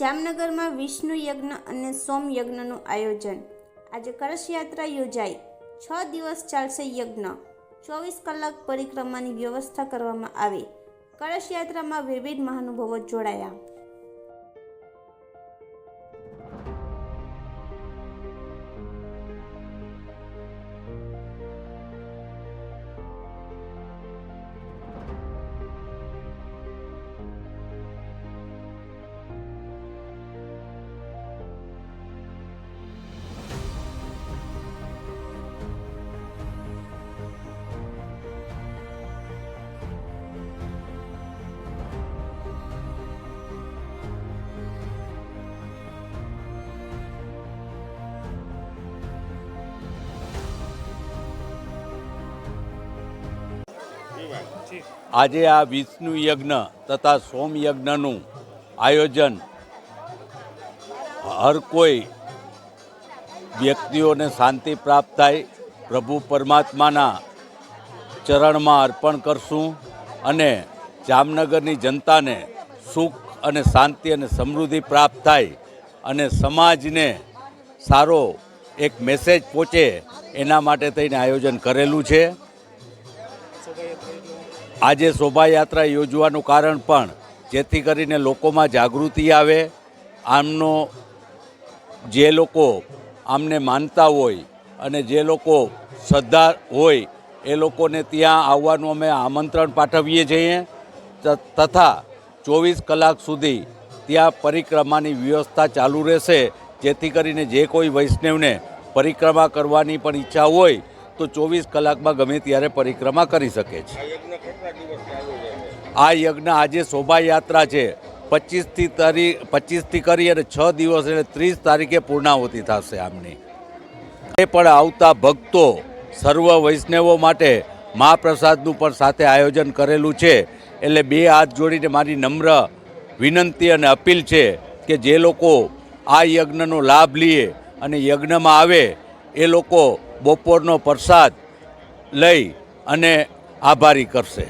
જામનગરમાં વિષ્ણુ યજ્ઞ અને સોમ યજ્ઞનું આયોજન। આજે કળશ યાત્રા યોજાઈ। 6 દિવસ ચાલશે યજ્ઞ। 24 કલાક પરિક્રમાની વ્યવસ્થા કરવામાં આવી। કળશ યાત્રામાં વિવિધ મહાનુભાવો જોડાયા। આજે આ વિષ્ણુ યજ્ઞ તથા સોમ યજ્ઞનું આયોજન હર કોઈ વ્યક્તિઓને શાંતિ પ્રાપ્ત થાય, પ્રભુ પરમાત્માના ચરણમાં અર્પણ કરશું અને જામનગરની જનતાને સુખ અને શાંતિ અને સમૃદ્ધિ પ્રાપ્ત થાય અને સમાજને સારો એક મેસેજ પહોંચે એના માટે થઈને આયોજન કરેલું છે। આજે શોભાયાત્રા યોજવાનું કારણ પણ જેથી કરીને લોકોમાં જાગૃતિ આવે। આમનો જે લોકો આમને માનતા હોય અને જે લોકો શ્રદ્ધા હોય એ લોકોને ત્યાં આવવાનું અમે આમંત્રણ પાઠવીએ છીએ તથા 24 કલાક સુધી ત્યાં પરિક્રમાની વ્યવસ્થા ચાલુ રહેશે, જેથી કરીને જે કોઈ વૈષ્ણવને પરિક્રમા કરવાની પણ ઈચ્છા હોય તો 24 કલાકમાં ગમે ત્યારે પરિક્રમા કરી શકે છે। આ યજ્ઞ આજે શોભાયાત્રા છે 25થી કરી અને 6 દિવસ એટલે 30 તારીખે પૂર્ણાહુતિ થશે આમની। એ પણ આવતા ભક્તો સર્વ વૈષ્ણવો માટે મહાપ્રસાદનું પણ સાથે આયોજન કરેલું છે। એટલે બે હાથ જોડીને મારી નમ્ર વિનંતી અને અપીલ છે કે જે લોકો આ યજ્ઞનો લાભ લે અને યજ્ઞમાં આવે એ લોકો બપોરનો પ્રસાદ લઈ અને આભારી કરશે।